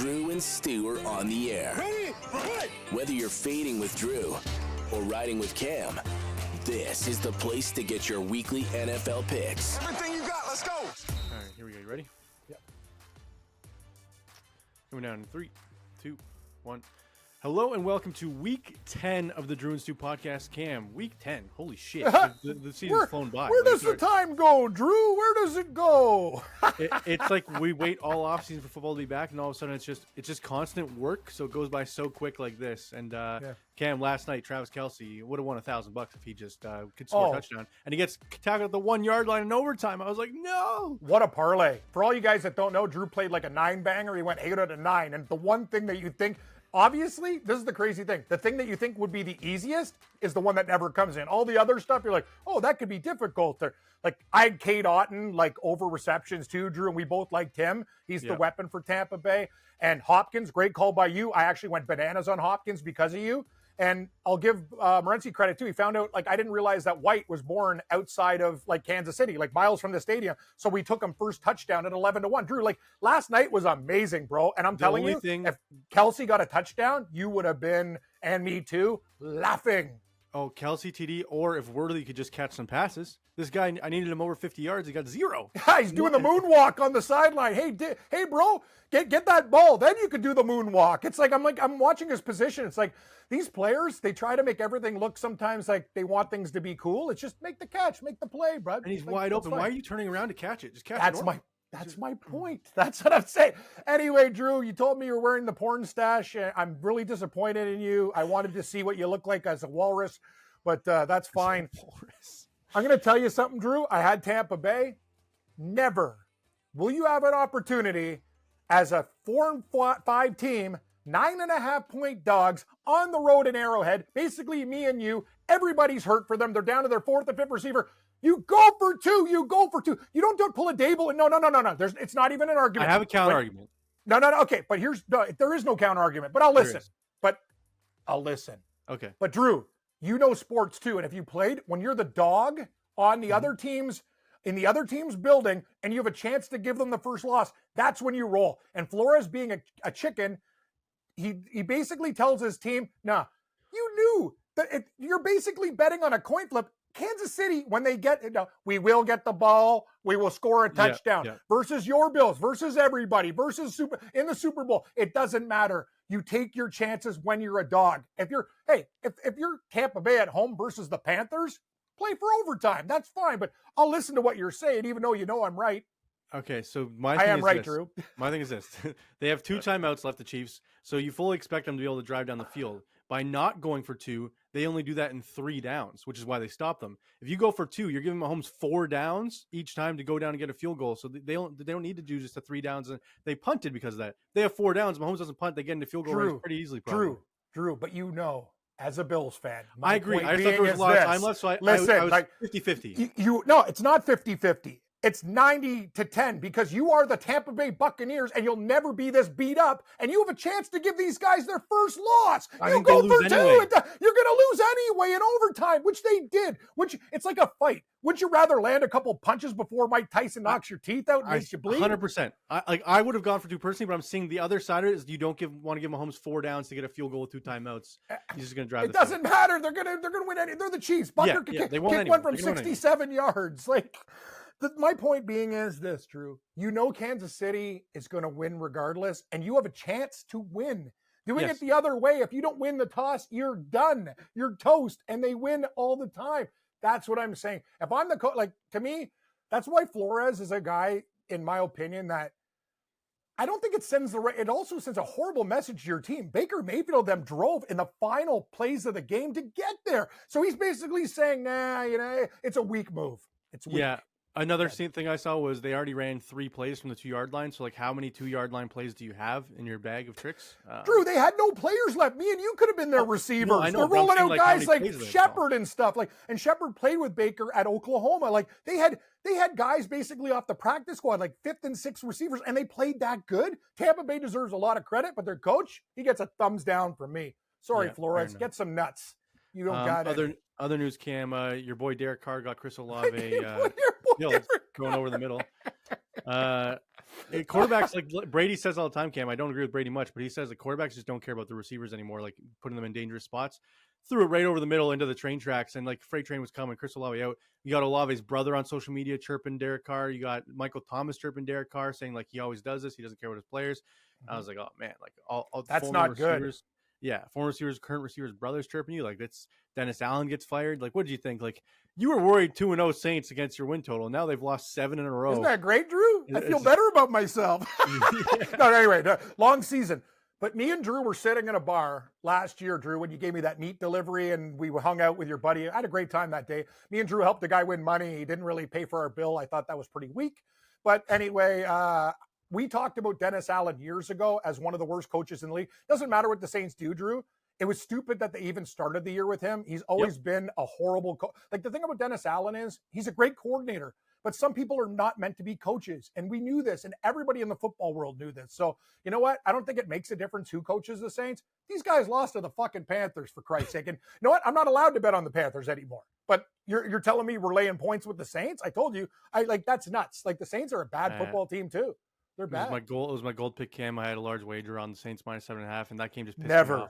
Drew and Stu are on the air. Ready? Whether you're fading with Drew or riding with Cam, this is the place to get your weekly NFL picks. Everything you got, let's go. All right, here we go. You ready? Yep. Coming down in 3, 2, 1. Hello and welcome to Week 10 of the Drew and Stu podcast. Cam, Week 10. Holy shit. The season's flown by. Where does the time go, Drew? Where does it go? It's like we wait all offseason for football to be back, and all of a sudden it's just constant work, so it goes by so quick like this. And Cam, last night, Travis Kelce would have won $1,000 if he just could score a touchdown. And he gets tackled at the 1 yard line in overtime. I was like, no. What a parlay. For all you guys that don't know, Drew played like a 9-banger. He went 8 out of 9. And the one thing that you think, obviously, this is the crazy thing. The thing that you think would be the easiest is the one that never comes in. All the other stuff, you're like, oh, that could be difficult. Like, I had Cade Otton, like, over receptions too, Drew, and we both liked him. He's the weapon for Tampa Bay. And Hopkins, great call by you. I actually went bananas on Hopkins because of you. And I'll give Morency credit, too. He found out, like, I didn't realize that White was born outside of, like, Kansas City, like, miles from the stadium. So we took him first touchdown at 11-1. Drew, like, last night was amazing, bro. And I'm telling you, if Kelce got a touchdown, you would have been, and me too, laughing. Oh, Kelce TD, or if Worley could just catch some passes. This guy, I needed him over 50 yards. He got 0. Yeah, he's doing the moonwalk on the sideline. Hey, bro, get that ball. Then you could do the moonwalk. It's like I'm watching his position. It's like these players, they try to make everything look sometimes like they want things to be cool. It's just make the catch, make the play, bro. And he's wide open. Why are you turning around to catch it? Just catch it. That's my point. That's what I'm saying. Anyway, Drew, you told me you were wearing the porn stash. I'm really disappointed in you. I wanted to see what you look like as a walrus, but that's fine. I'm going to tell you something, Drew. I had Tampa Bay. Never will you have an opportunity as a 4-5 team, 9.5-point dogs on the road in Arrowhead. Basically, me and you, everybody's hurt for them. They're down to their 4th and 5th receiver. You go for 2. You You don't pull a Dable. No. It's not even an argument. I have a counter argument. No. Okay, but there is no counter argument. But I'll listen. Okay. But Drew, you know sports too, and if you played when you're the dog on the other team's in the other team's building, and you have a chance to give them the first loss, that's when you roll. And Flores, being a chicken, he basically tells his team, "Nah, you knew that you're basically betting on a coin flip." Kansas City, when they get, we will get the ball, we will score a touchdown versus your Bills, versus everybody, versus in the Super Bowl. It doesn't matter. You take your chances when you're a dog. If you're Tampa Bay at home versus the Panthers, play for overtime. That's fine. But I'll listen to what you're saying, even though you know I'm right. Okay, so my thing is this. Drew. My thing is this. They have 2 timeouts left, the Chiefs, so you fully expect them to be able to drive down the field. By not going for 2, they only do that in 3 downs, which is why they stop them. If you go for 2, you're giving Mahomes 4 downs each time to go down and get a field goal. So they don't need to do just the 3 downs. And they punted because of that. They have 4 downs. Mahomes doesn't punt. They get into field goal range pretty easily. Probably. Drew, but you know, as a Bills fan, I agree. I just thought there was a lot of time left, so I was 50-50. No, it's not 50-50. It's 90-10 because you are the Tampa Bay Buccaneers and you'll never be this beat up. And you have a chance to give these guys their first loss. You go for 2. You're going to lose anyway in overtime, which they did. It's like a fight. Would you rather land a couple punches before Mike Tyson knocks your teeth out and makes you bleed? 100%. I would have gone for 2 personally, but I'm seeing the other side of it is you don't want to give Mahomes 4 downs to get a field goal with 2 timeouts. He's just going to drive. It doesn't matter. They're going to win. They're the Chiefs. Butker kick one from 67 yards. My point being is this, Drew. You know Kansas City is going to win regardless, and you have a chance to win. Doing it the other way, if you don't win the toss, you're done. You're toast, and they win all the time. That's what I'm saying. If I'm the coach, to me, that's why Flores is a guy, in my opinion, that I don't think it also sends a horrible message to your team. Baker Mayfield them drove in the final plays of the game to get there. So he's basically saying, it's a weak move. It's weak. Yeah. Another thing I saw was they already ran 3 plays from the 2-yard line. So, how many 2-yard line plays do you have in your bag of tricks? Drew, they had no players left. Me and you could have been their receivers. No, I know, they're rolling out guys like Shepard and stuff. And Shepard played with Baker at Oklahoma. They had guys basically off the practice squad, 5th and 6th receivers, and they played that good. Tampa Bay deserves a lot of credit, but their coach, he gets a thumbs down from me. Sorry, Flores, get some nuts. You don't got it. Other news, Cam, your boy Derek Carr got Chris Olave killed going over the middle. Quarterbacks, like Brady says all the time, Cam, I don't agree with Brady much, but he says the quarterbacks just don't care about the receivers anymore, like putting them in dangerous spots. Threw it right over the middle into the train tracks, and like freight train was coming. Chris Olave out. You got Olave's brother on social media chirping Derek Carr. You got Michael Thomas chirping Derek Carr, saying like he always does this. He doesn't care about his players. I was like, oh man, like all that's not good. Yeah, former receivers, current receivers, brothers chirping you. Like that's Dennis Allen gets fired. Like, what did you think? Like, you were worried 2-0 Saints against your win total. Now they've lost 7 in a row. Isn't that great, Drew? I feel better about myself. No, anyway, long season. But me and Drew were sitting in a bar last year, Drew, when you gave me that meat delivery and we hung out with your buddy. I had a great time that day. Me and Drew helped the guy win money. He didn't really pay for our bill. I thought that was pretty weak. But anyway, we talked about Dennis Allen years ago as one of the worst coaches in the league. Doesn't matter what the Saints do, Drew. It was stupid that they even started the year with him. He's always been a horrible coach. Like, the thing about Dennis Allen is he's a great coordinator, but some people are not meant to be coaches. And we knew this, and everybody in the football world knew this. So, you know what? I don't think it makes a difference who coaches the Saints. These guys lost to the fucking Panthers, for Christ's sake. And you know what? I'm not allowed to bet on the Panthers anymore. But you're telling me we're laying points with the Saints? I told you. That's nuts. Like, the Saints are a bad football team, too. They're bad. It was my gold pick, Cam. I had a large wager on the Saints minus 7.5, and that game just pissed me off.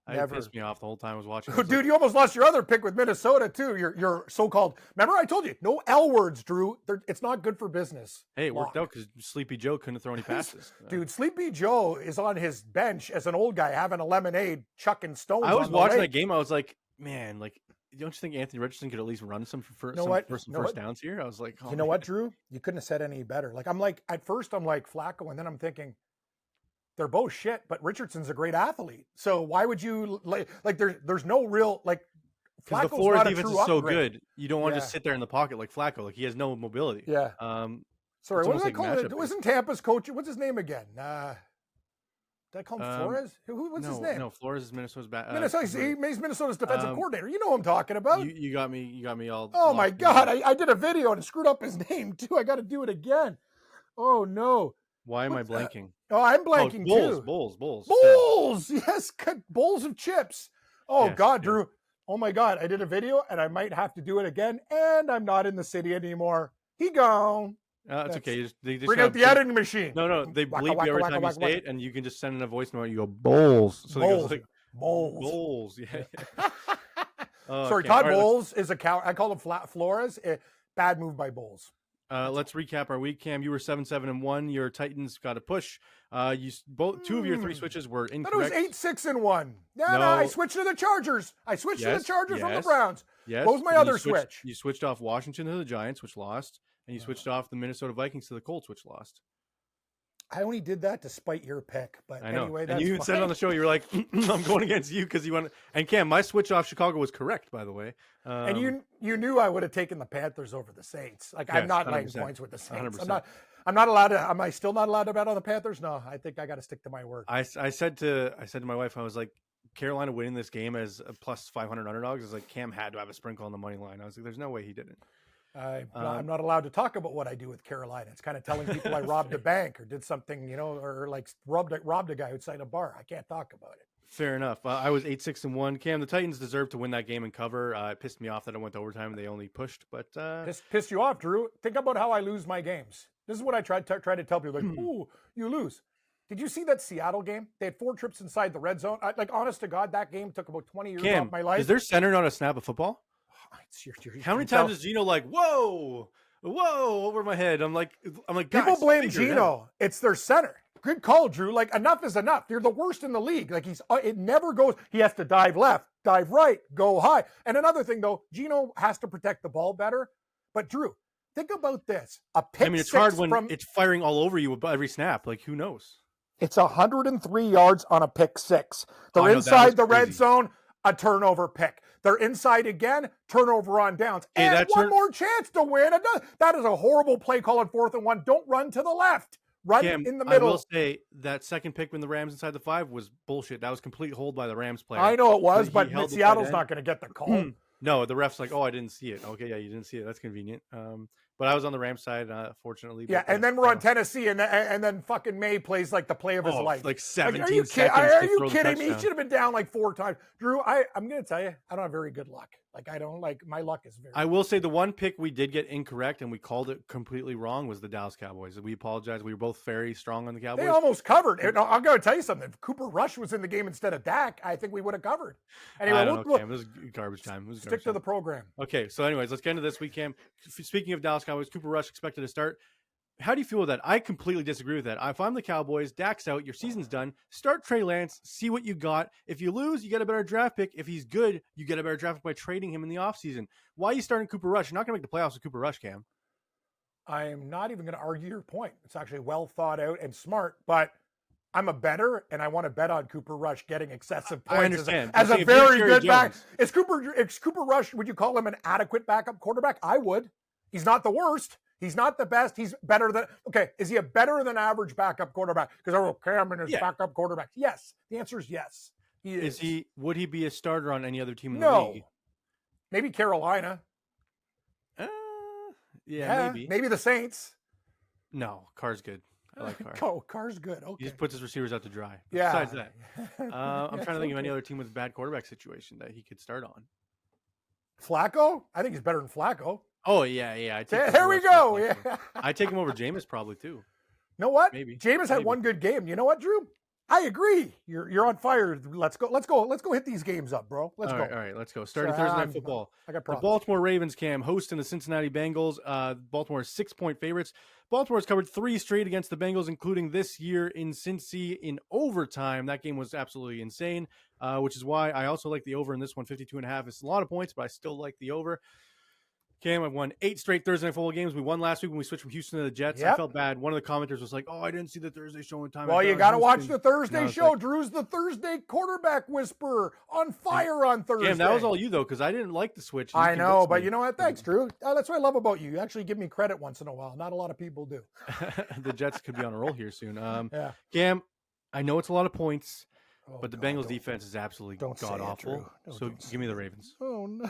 It pissed me off the whole time I was watching. Dude, you almost lost your other pick with Minnesota, too. Your so-called... Remember, I told you, no L words, Drew. It's not good for business. Hey, it worked out because Sleepy Joe couldn't throw any passes. Dude, Sleepy Joe is on his bench as an old guy having a lemonade, chucking stones. I was watching that game. I was like, man, like, don't you think Anthony Richardson could at least run some first downs here? I was like, you know what, Drew? You couldn't have said any better. Like, at first I'm like Flacco, and then I'm thinking, they're both shit, but Richardson's a great athlete. So why would you like? There's no real like. Because the Florida defense is so good, you don't want to just sit there in the pocket like Flacco. Like, he has no mobility. Yeah. Sorry, what did I call it? Wasn't Tampa's coach? What's his name again? Did I call him Flores? What's his name? No, Flores is Minnesota's back. He's Minnesota's defensive coordinator. You know who I'm talking about. You got me all. Oh my God! I did a video and screwed up his name too. I got to do it again. Oh no. Why am I blanking? I'm blanking too. Bulls. Yes, bowls of chips. Oh yes, God, Drew. Oh my God, I did a video and I might have to do it again. And I'm not in the city anymore. He gone. It's okay. They just bring out the editing machine. No, they bleep you every time you say it, and you can just send in a voice note. You go Bulls. So Bulls. Bulls. Yeah. Sorry, Todd Bowles is a cow. I call him Flores. Bad move by Bowles. Let's recap our week, Cam. You were 7-7-1. Your Titans got a push. Two of your 3 switches were incorrect. That was 8-6-1. No, I switched to the Chargers. To the Chargers from the Browns. Yes. What was my other switch? You switched off Washington to the Giants, which lost, and you switched off the Minnesota Vikings to the Colts, which lost. I only did that to spite your pick, but anyway, that's and you even said it on the show. You were like, "I'm going against you because you want." And Cam, my switch off Chicago was correct, by the way. And you knew I would have taken the Panthers over the Saints. Like, yes, I'm not laying points with the Saints. 100%. I'm not allowed to. Am I still not allowed to bet on the Panthers? No, I think I got to stick to my word. I said to my wife, I was like, Carolina winning this game as a plus 500 underdogs is like Cam had to have a sprinkle on the money line. I was like, there's no way he didn't. I'm not allowed to talk about what I do with Carolina. It's kind of telling people I robbed a bank or did something, or like robbed a guy outside a bar. I can't talk about it. Fair enough. I was 8-6-1. Cam, the Titans deserved to win that game and cover. It pissed me off that it went to overtime and they only pushed. But pissed you off, Drew? Think about how I lose my games. This is what I try to tell people. Like, ooh, you lose. Did you see that Seattle game? They had 4 trips inside the red zone. Honest to God, that game took about 20 years off my life. Is their center not a snap of football? How many times is Gino like, whoa, over my head? I'm like, people blame Gino. It's their center. Good call, Drew. Like, enough is enough. You're the worst in the league. Like, it never goes. He has to dive left, dive right, go high. And another thing, though, Gino has to protect the ball better. But Drew, think about this. It's hard when it's firing all over you every snap. Like, who knows? It's 103 yards on a pick 6. They're inside the red zone, a turnover pick. They're inside again, turnover on downs. And one more chance to win. That is a horrible play call on 4th and 1. Don't run to the left. Run in the middle. I will say that second pick when the Rams inside the 5 was bullshit. That was complete hold by the Rams player. I know it was, but Seattle's not going to get the call. No, the ref's like, oh, I didn't see it. Okay, yeah, you didn't see it. That's convenient. But I was on the Rams side, fortunately. Yeah, and then we're on Tennessee, and then fucking May plays like the play of his life. Like 17 seconds. Are you kidding me? He should have been down like 4 times. Drew, I'm going to tell you, I don't have very good luck. Like, I don't like, my luck is very. I will say the one pick we did get incorrect and we called it completely wrong was the Dallas Cowboys. We apologize. We were both very strong on the Cowboys. They almost covered. I'm going to tell you something. If Cooper Rush was in the game instead of Dak, I think we would have covered. Anyway, I don't know, Cam. It was garbage time. Stick to the program. Okay, so anyways, let's get into this week, Cam. Speaking of Dallas Cowboys, Cooper Rush expected to start. How do you feel with that? I completely disagree with that. If I'm the Cowboys, Dak's out, your season's done. Start Trey Lance, see what you got. If you lose, you get a better draft pick. If he's good, you get a better draft pick by trading him in the offseason. Why are you starting Cooper Rush? You're not going to make the playoffs with Cooper Rush, Cam. I am not even going to argue your point. It's actually well thought out and smart, but I'm a bettor, and I want to bet on Cooper Rush getting excessive points. I understand. As a very good back. Is Cooper Rush, would you call him an adequate backup quarterback? I would. He's not the worst. He's not the best. He's better than, okay, is he a better than average backup quarterback? Because Cameron is backup quarterback. Yes. The answer is yes. He is. Would he be a starter on any other team in the league? Maybe Carolina. Maybe. Maybe the Saints. No, Carr's good. I like Carr. Carr's good. Okay. He just puts his receivers out to dry. But yeah. Besides that, I'm trying to think of any other team with a bad quarterback situation that he could start on. Flacco? I think he's better than Flacco. Oh, yeah. There we go. Yeah. I take him over Jameis probably too. You know what? Maybe. Jameis had one good game. You know what, Drew? I agree. You're on fire. Let's go hit these games up, bro. Let's go. All right, let's go. Starting Thursday Night Football. I got problems. The Baltimore Ravens, Cam, hosting the Cincinnati Bengals. Baltimore is 6-point favorites. Baltimore's covered 3 straight against the Bengals, including this year in Cincy in overtime. That game was absolutely insane, which is why I also like the over in this one, 52.5. It's a lot of points, but I still like the over. Cam, I've won 8 straight Thursday Night Football games. We won last week when we switched from Houston to the Jets. Yep. I felt bad. One of the commenters was like, I didn't see the Thursday show in time. Well, you got to watch the Thursday show. Like, Drew's the Thursday quarterback whisperer on fire on Thursday. Cam, that was all you, though, because I didn't like the switch. I know, but you know what? Thanks, Drew. That's what I love about you. You actually give me credit once in a while. Not a lot of people do. The Jets could be on a roll here soon. Cam, I know it's a lot of points. But the Bengals defense is absolutely god-awful. So give me the Ravens. Oh, no.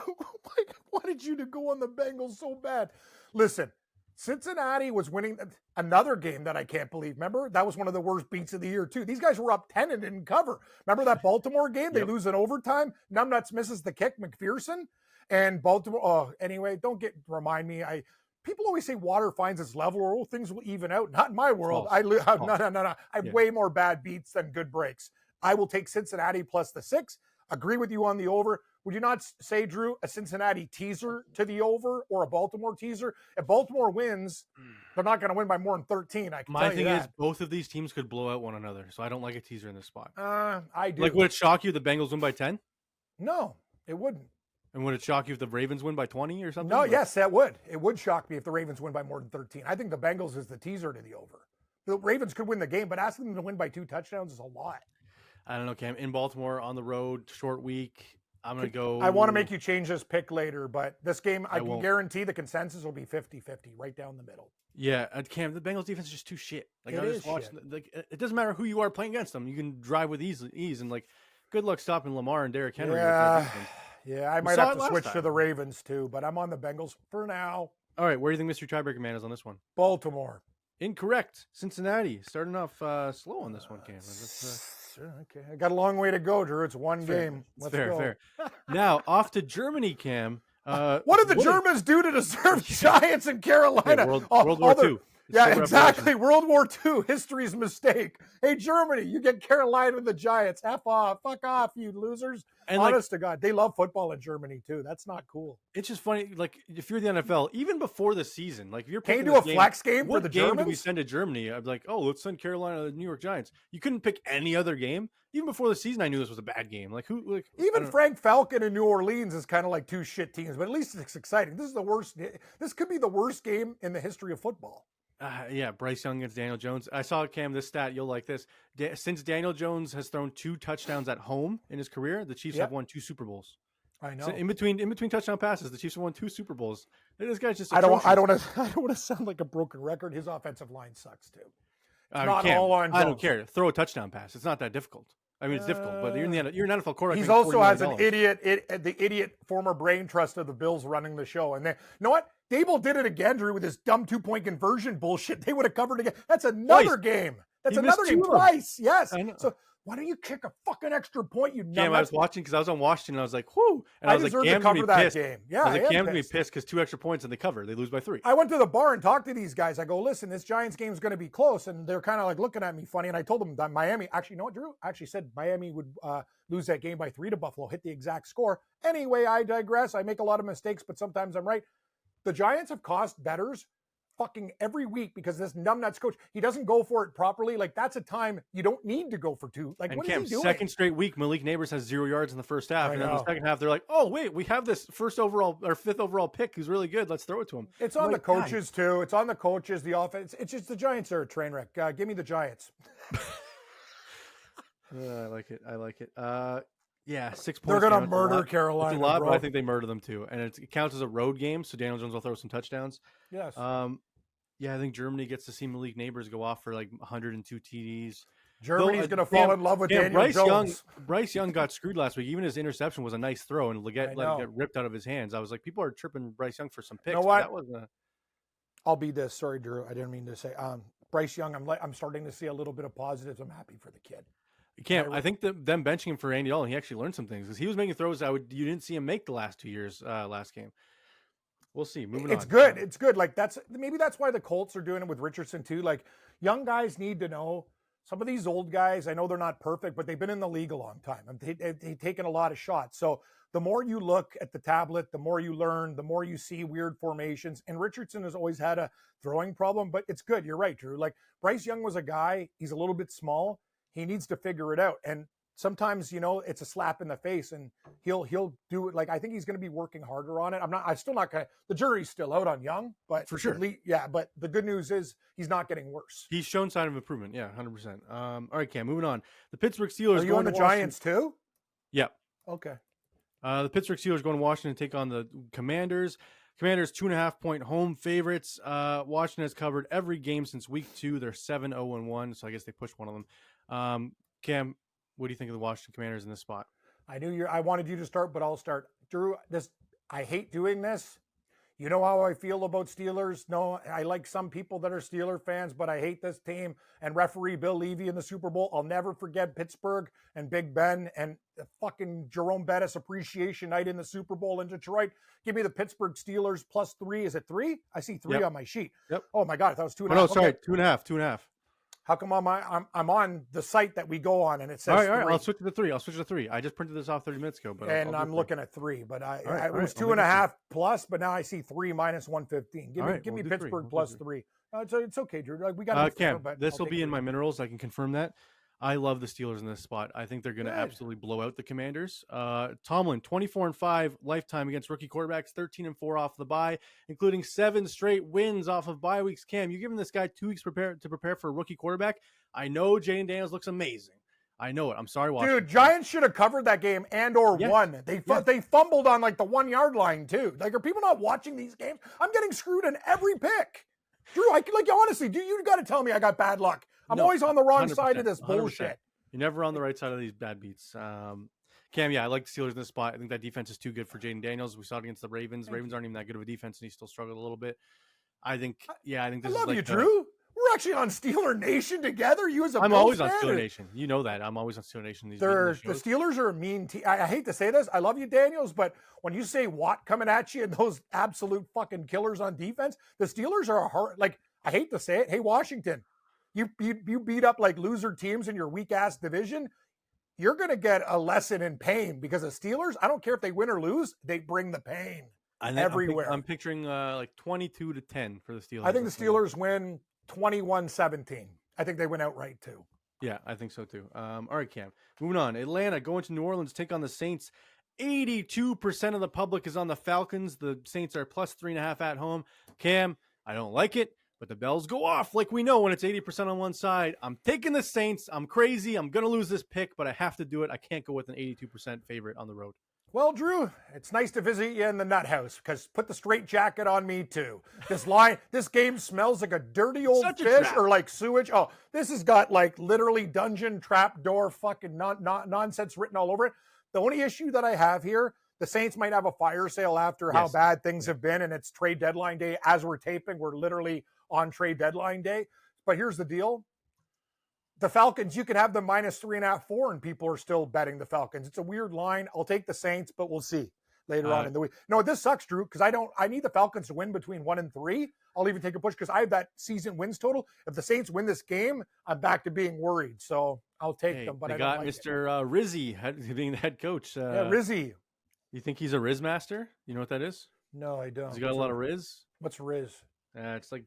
Why did you go on the Bengals so bad? Listen, Cincinnati was winning another game that I can't believe. Remember? That was one of the worst beats of the year, too. These guys were up 10 and didn't cover. Remember that Baltimore game? They lose in overtime. Numbnuts misses the kick, McPherson. And Baltimore, anyway, remind me. People always say water finds its level or things will even out. Not in my world. No. I have way more bad beats than good breaks. I will take Cincinnati plus the 6. Agree with you on the over. Would you not say, Drew, a Cincinnati teaser to the over or a Baltimore teaser? If Baltimore wins, they're not going to win by more than 13. My thing is both of these teams could blow out one another, so I don't like a teaser in this spot. I do. Like, would it shock you if the Bengals win by 10? No, it wouldn't. And would it shock you if the Ravens win by 20 or something? No, yes, that would. It would shock me if the Ravens win by more than 13. I think the Bengals is the teaser to the over. The Ravens could win the game, but asking them to win by 2 touchdowns is a lot. I don't know, Cam. In Baltimore, on the road, short week, I'm going to go. I want to make you change this pick later, but this game, I can guarantee the consensus will be 50-50, right down the middle. Yeah, Cam, the Bengals defense is just too shit. Like, I just watched. Like, it doesn't matter who you are playing against them. You can drive with ease, and like, good luck stopping Lamar and Derrick Henry. Yeah, I might have to switch to the Ravens too, but I'm on the Bengals for now. All right, where do you think Mr. Tiebreaker Man is on this one? Baltimore. Incorrect. Cincinnati starting off slow on this one, Cam. Okay, I got a long way to go, Drew. It's one game. Let's go. Fair. Now off to Germany, Cam. What did the Germans do to deserve Giants in Carolina? World War II. Yeah, exactly. World War II, history's mistake. Hey, Germany, you get Carolina and the Giants. F off. Fuck off, you losers. And honest to God, they love football in Germany, too. That's not cool. It's just funny, like, if you're the NFL, even before the season, like, if you're picking do a flex game for the Germans? What game do we send to Germany? I'd be like, let's send Carolina to the New York Giants. You couldn't pick any other game? Even before the season, I knew this was a bad game. Like, even Frank Falcon in New Orleans is kind of like 2 shit teams, but at least it's exciting. This is the worst. This could be the worst game in the history of football. Bryce Young against Daniel Jones. I saw, Cam, this stat. You'll like this. Since Daniel Jones has thrown 2 touchdowns at home in his career, the Chiefs have won 2 Super Bowls. I know. So in between touchdown passes, the Chiefs have won 2 Super Bowls. This guy's just. I don't want to sound like a broken record. His offensive line sucks too. Not all on Jones. I don't care. Throw a touchdown pass. It's not that difficult. I mean, it's difficult, but you're an NFL quarterback. He also has an idiot former brain trust of the Bills running the show. And you know what? Dable did it again, Drew, with his dumb 2-point conversion bullshit. They would have covered again. That's another game. That's He missed another game 2 of them. twice. Yes. I know. So why don't you kick a fucking extra point? You Cam, I was watching because I was on Washington. And I was like, "Whoo!" And I was like, deserve to "Cam's gonna cover be that pissed." game. Yeah, I was like, am "Cam's gonna be pissed. pissed because 2 extra points and they cover. They lose by 3." I went to the bar and talked to these guys. I go, listen, this Giants game is going to be close. And they're kind of like looking at me funny. And I told them that Miami, actually, you know what, Drew? I actually said Miami would lose that game by 3 to Buffalo, hit the exact score. Anyway, I digress. I make a lot of mistakes, but sometimes I'm right. The Giants have cost bettors fucking every week because this numbnuts coach, he doesn't go for it properly. Like, that's a time you don't need to go for 2. Like, And what Cam, is he doing? second straight week, Malik Neighbors has 0 yards in the first half. I And then in the know. second half, they're like, "Oh, wait, we have this 5th overall pick who's really good. Let's throw it to him." It's I'm on the like, "God." coaches, too. It's on the coaches, the offense. It's just the Giants are a train wreck. Give me the Giants. I like it. I like it. Yeah, 6 points. They're going to Cam, it's a murder lot. Carolina. It's a lot, bro. but I think they murder them too. And it counts as a road game, so Daniel Jones will throw some touchdowns. Yes. Yeah, I think Germany gets to see Malik Neighbors go off for like 102 TDs. Germany's going to fall in love with Daniel Jones. Bryce Young got screwed last week. Even his interception was a nice throw, and Leggett let it get ripped out of his hands. I was like, people are tripping Bryce Young for some picks. You know what? That wasn't I'll be this. Sorry, Drew. I didn't mean to say. Bryce Young, I'm starting to see a little bit of positives. I'm happy for the kid. You can't. I think them benching him for Andy Dalton, he actually learned some things because he was making throws you didn't see him make the last 2 years, last game. We'll see. Moving on. It's good. It's good. Like that's why the Colts are doing it with Richardson too. Like young guys need to know. Some of these old guys, I know they're not perfect, but they've been in the league a long time and they've taken a lot of shots. So the more you look at the tablet, the more you learn, the more you see weird formations. And Richardson has always had a throwing problem, but it's good. You're right, Drew. Like Bryce Young was a guy. He's a little bit small. He needs to figure it out. And sometimes, it's a slap in the face and he'll do it. Like, I think he's going to be working harder on it. I'm still not going to, the jury's still out on Young, but for sure. But the good news is he's not getting worse. He's shown sign of improvement. Yeah, 100%. All right, Cam, moving on. The Pittsburgh Steelers. Are you on the Giants too? Yeah. Okay. The Pittsburgh Steelers going to Washington to take on the Commanders. Commanders 2.5-point home favorites. Washington has covered every game since week 2. They're 7-0-1, so I guess they pushed one of them. Cam, what do you think of the Washington Commanders in this spot? I wanted you to start, but I'll start. Drew, I hate doing this. You know how I feel about Steelers. No, I like some people that are Steeler fans, but I hate this team and referee Bill Levy in the Super Bowl. I'll never forget Pittsburgh and Big Ben and the fucking Jerome Bettis appreciation night in the Super Bowl in Detroit. Give me the Pittsburgh Steelers +3. Is it 3? I see 3 on my sheet. Yep. Oh my God, I thought it was 2.5. Oh, no, sorry, 2.5. How come I'm on the site that we go on and it says all right, 3? I'll switch to the 3. I just printed this off 30 minutes ago, but I'm looking at 3. But it was I'll 2.5 plus, but now I see 3 minus 115. Give me Pittsburgh +3. It's okay, Drew. Like, we got Cam, this will be in my minerals. I can confirm that. I love the Steelers in this spot. I think they're going to absolutely blow out the Commanders. Tomlin, 24-5 lifetime against rookie quarterbacks, 13-4 off the bye, including 7 straight wins off of bye weeks. Cam, you giving this guy 2 weeks to prepare for a rookie quarterback? I know Jayden Daniels looks amazing. I know it. I'm sorry, Washington. Dude, Giants should have covered that game and/or won. They fumbled on like the 1-yard line too. Like, are people not watching these games? I'm getting screwed in every pick. Drew, honestly, you got to tell me I got bad luck. I'm always on the wrong side of this bullshit. 100%. You're never on the right side of these bad beats. Cam, I like the Steelers in this spot. I think that defense is too good for Jayden Daniels. We saw it against the Ravens. Ravens aren't even that good of a defense, and he still struggled a little bit. I think this I is love like you, Drew. We're actually on Steeler Nation together. You as a I'm always on fan, Steeler Nation. You know that. I'm always on Steeler Nation. The Steelers are a mean team. I hate to say this. I love you, Daniels, but when you say Watt coming at you and those absolute fucking killers on defense, the Steelers are a hard. Like, I hate to say it. Hey, Washington, you beat up like loser teams in your weak ass division. You're going to get a lesson in pain because the Steelers, I don't care if they win or lose, they bring the pain everywhere. I'm picturing like 22-10 for the Steelers. I think the Steelers win 21-17. I think they win outright too. Yeah, I think so too. All right, Cam. Moving on. Atlanta going to New Orleans to take on the Saints. 82% of the public is on the Falcons. The Saints are +3.5 at home. Cam, I don't like it, but the bells go off like we know when it's 80% on one side. I'm taking the Saints. I'm crazy. I'm going to lose this pick, but I have to do it. I can't go with an 82% favorite on the road. Well, Drew, it's nice to visit you in the nut house because put the straight jacket on me too. This game smells like a dirty old fish or like sewage. Oh, this has got like literally dungeon trapdoor fucking nonsense written all over it. The only issue that I have here, the Saints might have a fire sale after how bad things have been, and it's trade deadline day. As we're taping, we're literally on trade deadline day. But here's the deal. the Falcons, you could have them minus 3.5, 4, and people are still betting the Falcons. It's a weird line. I'll take the Saints, but we'll see later on in the week. No, this sucks, Drew, because I need the Falcons to win between 1 and 3. I'll even take a push because I have that season wins total. If the Saints win this game, I'm back to being worried. So I'll take them. But they I got don't like Mr. Rizzi being the head coach. Rizzi. You think he's a Riz master? You know what that is? No, I don't. He's got a lot of Riz. What's Riz? It's like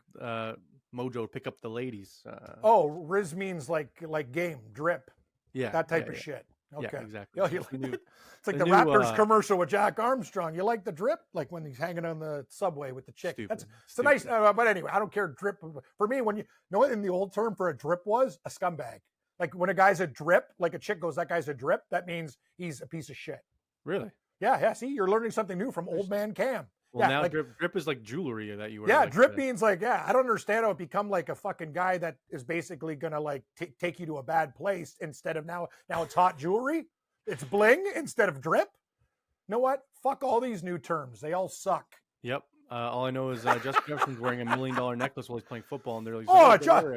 Mojo pick up the ladies. Riz means like game drip. Yeah, that type of shit. Okay, yeah, exactly. Oh, it's like the Raptors commercial with Jack Armstrong. You like the drip, like when he's hanging on the subway with the chick. It's a nice. But anyway, I don't care. Drip for me. When you know what in the old term for a drip was a scumbag. Like when a guy's a drip, like a chick goes, that guy's a drip. That means he's a piece of shit. Really? Yeah. See, you're learning something new from old man Cam. Well, now drip is like jewelry that you wear. Yeah, like drip means like, I don't understand how it become like a fucking guy that is basically going to like take you to a bad place instead of now it's hot jewelry. It's bling instead of drip. You know what? Fuck all these new terms. They all suck. Yep. All I know is Justin Jefferson's wearing $1 million necklace while he's playing football, and they're like,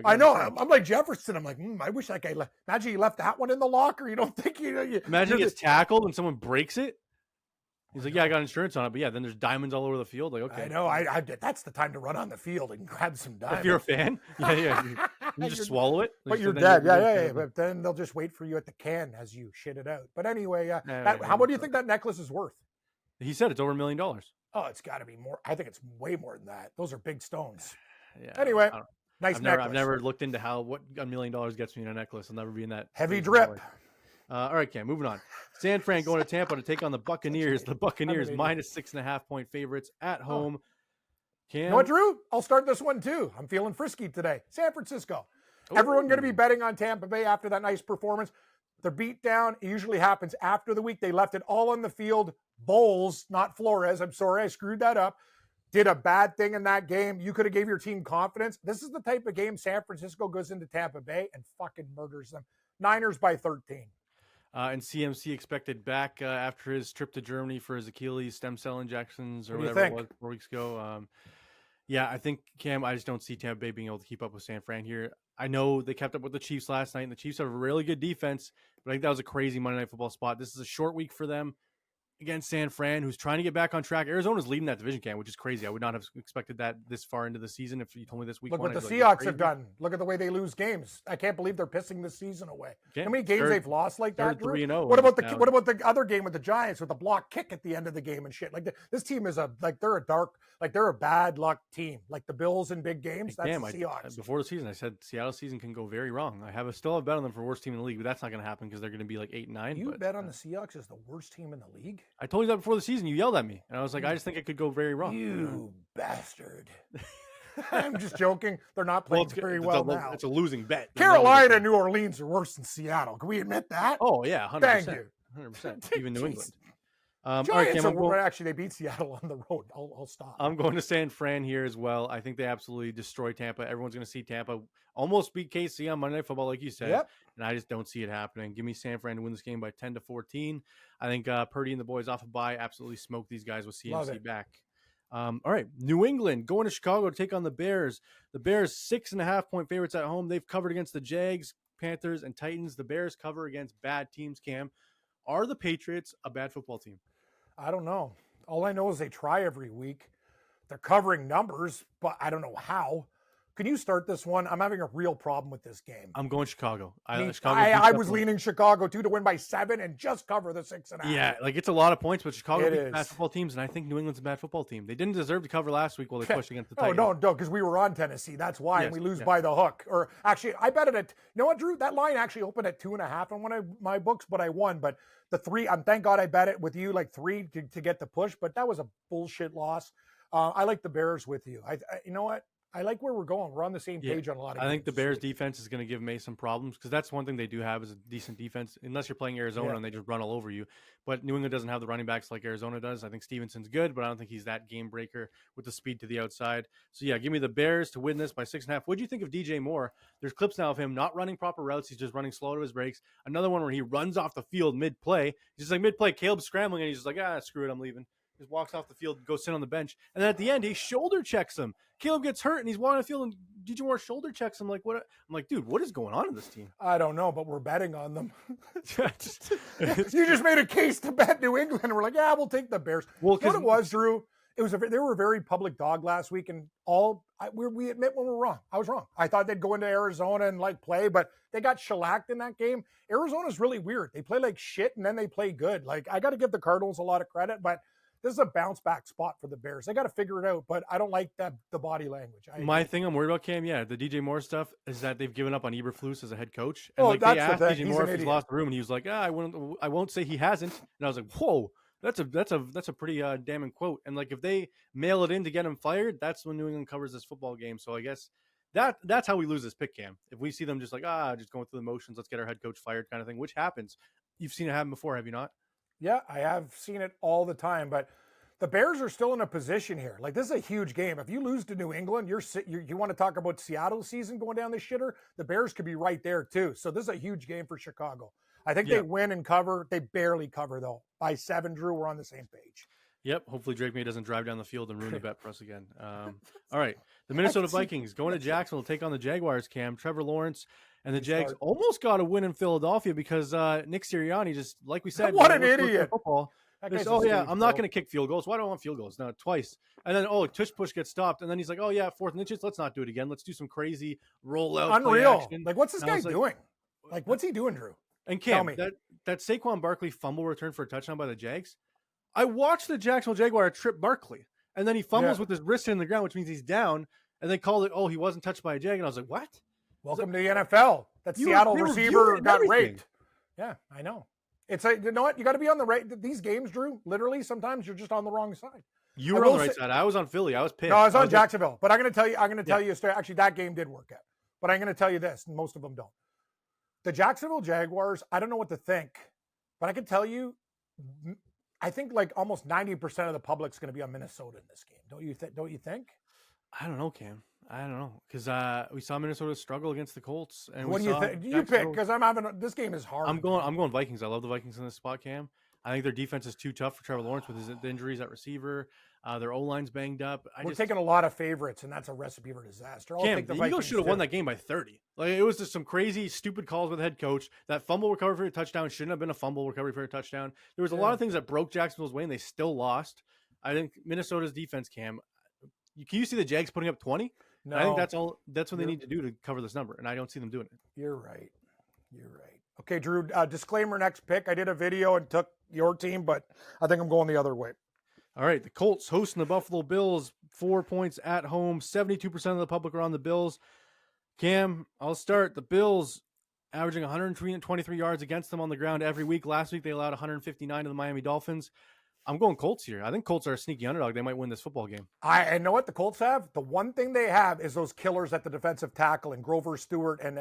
I know. I'm like Jefferson. I'm like, I wish that guy left. Imagine he left that one in the locker. You don't think Imagine he gets tackled and someone breaks it. He's like, I got insurance on it, but then there's diamonds all over the field. Like, okay, I know. I that's the time to run on the field and grab some diamonds. If you're a fan, you just swallow it. But you're dead. Yeah. But then they'll just wait for you at the can as you shit it out. But anyway, how much do you think that necklace is worth? He said it's over $1 million. Oh, it's got to be more. I think it's way more than that. Those are big stones. Yeah. Anyway, nice necklace. I've never looked into what $1 million gets me in a necklace. I'll never be in that heavy drip. All right, Cam, moving on. San Fran going to Tampa to take on the Buccaneers. The Buccaneers minus 6.5 point favorites at home. Cam, you know what, Drew? I'll start this one too. I'm feeling frisky today. San Francisco. Everyone going to be betting on Tampa Bay after that nice performance. The beatdown usually happens after the week. They left it all on the field. Bowles, not Flores. I'm sorry, I screwed that up. Did a bad thing in that game. You could have gave your team confidence. This is the type of game San Francisco goes into Tampa Bay and fucking murders them. Niners by 13. And CMC expected back after his trip to Germany for his Achilles stem cell injections or whatever it was 4 weeks ago. I think, Cam, I just don't see Tampa Bay being able to keep up with San Fran here. I know they kept up with the Chiefs last night, and the Chiefs have a really good defense, but I think that was a crazy Monday Night Football spot. This is a short week for them against San Fran, who's trying to get back on track. Arizona's leading that division, Cam, which is crazy. I would not have expected that this far into the season if you told me this week. Look what the Seahawks have done. Look at the way they lose games. I can't believe they're pissing this season away. How many games they've lost like that, Drew? 3-0. What about the other game with the Giants with the block kick at the end of the game and shit? Like this team is they're a bad luck team. Like the Bills in big games. That's the Seahawks. Before the season, I said Seattle season can go very wrong. I still have bet on them for worst team in the league, but that's not going to happen because they're going to be like 8-9. You bet on the Seahawks as the worst team in the league? I told you that before the season. You yelled at me, and I was like, I just think it could go very wrong. You bastard. I'm just joking. They're not playing very well now. It's a losing bet. Carolina and New Orleans are worse than Seattle. Can we admit that? Oh, yeah, 100%. Thank you. 100%. Even New England. Giants actually, they beat Seattle on the road. I'll stop. I'm going to San Fran here as well. I think they absolutely destroy Tampa. Everyone's going to see Tampa almost beat KC on Monday Night Football, like you said. Yep. And I just don't see it happening. Give me San Fran to win this game by 10-14. I think Purdy and the boys off a bye absolutely smoke these guys with CMC back. All right, New England going to Chicago to take on the Bears. The Bears 6.5 point favorites at home. They've covered against the Jags, Panthers, and Titans. The Bears cover against bad teams. Cam, are the Patriots a bad football team? I don't know. All I know is they try every week. They're covering numbers, but I don't know how. Can you start this one? I'm having a real problem with this game. I'm going Chicago. I was leaning Chicago too to win by 7 and just cover the 6.5. Yeah, like it's a lot of points, but Chicago beat bad football teams, and I think New England's a bad football team. They didn't deserve to cover last week while they pushed against the Titans. No, because we were on Tennessee. That's why, and we lose by the hook. Or actually, I bet it at. You know what, Drew? That line actually opened at 2.5 on one of my books, but I won. But the 3, thank God I bet it with you like 3 to get the push. But that was a bullshit loss. I like the Bears with you. You know what? I like where we're going. We're on the same page on a lot of games. I think the Bears defense is going to give Mason problems because that's one thing they do have is a decent defense, unless you're playing Arizona and they just run all over you. But New England doesn't have the running backs like Arizona does. I think Stevenson's good, but I don't think he's that game breaker with the speed to the outside. So, give me the Bears to win this by 6.5. What do you think of DJ Moore? There's clips now of him not running proper routes. He's just running slow to his breaks. Another one where he runs off the field mid-play. He's just like mid-play, Caleb's scrambling, and he's just like, screw it, I'm leaving. Just walks off the field, goes sit on the bench. And then at the end, he shoulder checks him. Caleb gets hurt, and he's walking the field and DJ Moore shoulder checks. I'm like, what? I'm like, dude, what is going on in this team? I don't know, but we're betting on them. You just made a case to bet New England. We're like, yeah, we'll take the Bears. Well, You know what it was, Drew? They were a very public dog last week, and we admit when we're wrong. I was wrong. I thought they'd go into Arizona and like play, but they got shellacked in that game. Arizona's really weird. They play like shit, and then they play good. Like, I got to give the Cardinals a lot of credit, but this is a bounce back spot for the Bears. They got to figure it out, but I don't like the body language. My thing I'm worried about, Cam, the DJ Moore stuff is that they've given up on Eberflus as a head coach. And they asked DJ Moore if he's lost the room, and he was like, I won't say he hasn't. And I was like, whoa. That's a pretty damning quote. And like, if they mail it in to get him fired, that's when New England covers this football game. So I guess that's how we lose this pick, Cam. If we see them just like, just going through the motions, let's get our head coach fired kind of thing, which happens. You've seen it happen before, have you not? Yeah, I have seen it all the time, but the Bears are still in a position here. Like, this is a huge game. If you lose to New England, you want to talk about Seattle's season going down the shitter, the Bears could be right there too. So this is a huge game for Chicago. I think they win and cover. They barely cover, though. By 7, Drew, we're on the same page. Yep. Hopefully Drake May doesn't drive down the field and ruin the bet for us again. All right. The Minnesota Vikings going to Jacksonville to take on the Jaguars, Cam. Trevor Lawrence and the Jags almost got a win in Philadelphia because Nick Sirianni just, like we said. What an idiot. Football. I'm not going to kick field goals. Why do I want field goals? No, twice. And then, tush push gets stopped. And then he's like, 4th and inches. Let's not do it again. Let's do some crazy rollout. Unreal. Like, what's this guy doing? Like, what's he doing, Drew? And Cam, that Saquon Barkley fumble return for a touchdown by the Jags, I watched the Jacksonville Jaguar trip Barkley, and then he fumbles with his wrist in the ground, which means he's down, and they called it, he wasn't touched by a Jag, and I was like, what? Welcome to the NFL. That Seattle receiver got raped. Yeah, I know. It's like, you know what? You got to be on the right. These games, Drew, literally, sometimes you're just on the wrong side. You were on the right side. I was on Philly. I was pissed. No, I was on Jacksonville. But I'm going to tell you a story. Actually, that game did work out. But I'm going to tell you this, and most of them don't. The Jacksonville Jaguars, I don't know what to think, but I can tell you, I think like almost 90% of the public's going to be on Minnesota in this game. Don't you think? I don't know, Cam. I don't know, because we saw Minnesota struggle against the Colts. And what do you think? You pick, because this game is hard. I'm going Vikings. I love the Vikings in this spot, Cam. I think their defense is too tough for Trevor Lawrence with his injuries at receiver. Their O-line's banged up. We're taking a lot of favorites, and that's a recipe for disaster. Cam, the Eagles should have won that game by 30. Like, it was just some crazy, stupid calls with the head coach. That fumble recovery for a touchdown shouldn't have been a fumble recovery for a touchdown. There was a lot of things that broke Jacksonville's way, and they still lost. I think Minnesota's defense, Cam, can you see the Jags putting up 20? No. I think that's what they need to do to cover this number, and I don't see them doing it. You're right. Okay, Drew, disclaimer, next pick. I did a video and took your team, but I think I'm going the other way. All right, the Colts hosting the Buffalo Bills, 4 points at home. 72% of the public are on the Bills. Cam, I'll start. The Bills averaging 123 yards against them on the ground every week. Last week, they allowed 159 to the Miami Dolphins. I'm going Colts here. I think Colts are a sneaky underdog. They might win this football game. I know what the Colts have. The one thing they have is those killers at the defensive tackle and Grover Stewart and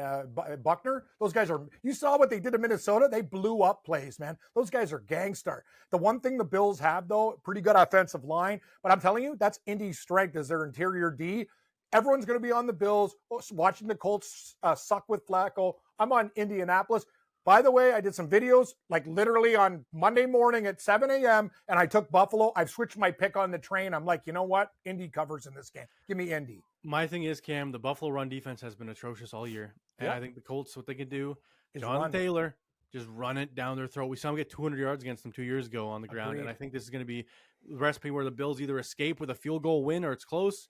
Buckner. Those guys are, you saw what they did in Minnesota. They blew up plays, man. Those guys are gangster. The one thing the Bills have, though, pretty good offensive line. But I'm telling you, that's Indy's strength is their interior D. Everyone's going to be on the Bills, watching the Colts suck with Flacco. I'm on Indianapolis. By the way, I did some videos like literally on Monday morning at 7 a.m. and I took Buffalo. I've switched my pick on the train. I'm like, you know what? Indy covers in this game. Give me Indy. My thing is, Cam, the Buffalo run defense has been atrocious all year. And I think the Colts, what they can do, Jonathan Taylor, just run it down their throat. We saw him get 200 yards against them 2 years ago on the ground. And I think this is going to be the recipe where the Bills either escape with a field goal win or it's close.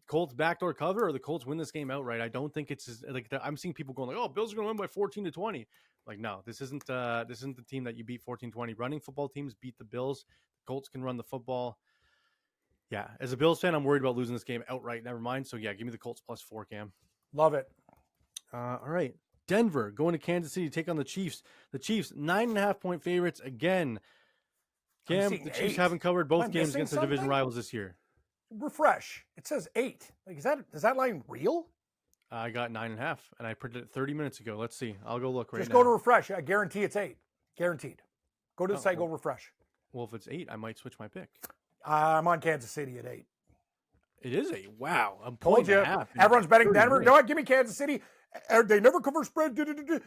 Colts backdoor cover or the Colts win this game outright. I don't think it's like I'm seeing people going like, "Oh, Bills are going to win by 14-20." Like, no, this isn't the team that you beat 14-20. Running football teams beat the Bills. The Colts can run the football. Yeah, as a Bills fan, I'm worried about losing this game outright. Never mind. So yeah, give me the Colts +4, Cam. Love it. All right, Denver going to Kansas City to take on the Chiefs. The Chiefs 9.5-point favorites again. Cam, the Chiefs haven't covered both games against their division rivals this year. Refresh. It says 8. Like, is that line real? I got 9.5, and I printed it 30 minutes ago. Let's see. I'll go look right now. Just go to refresh. I guarantee it's 8. Guaranteed. Go to the site. Go refresh. Well, if it's 8, I might switch my pick. I'm on Kansas City at 8. It is 8. Wow. Told you. Everyone's betting Denver. You know what? Give me Kansas City. They never cover spread.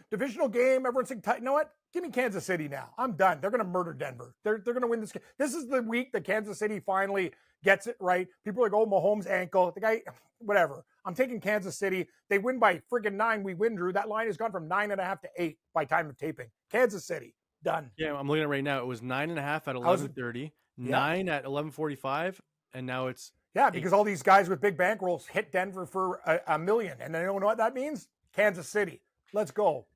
Divisional game. Everyone's saying, you know what? Give me Kansas City now. I'm done. They're going to murder Denver. They're going to win this game. This is the week that Kansas City finally gets it right. People are like, oh, Mahomes' ankle. The guy, whatever. I'm taking Kansas City. They win by friggin' 9. We win, Drew. That line has gone from 9.5 to 8 by time of taping. Kansas City, done. Yeah, I'm looking at it right now. It was 9.5 at 11:30, 9 at 11:45, and now it's because all these guys with big bankrolls hit Denver for $1 million, and they don't know what that means. Kansas City, let's go.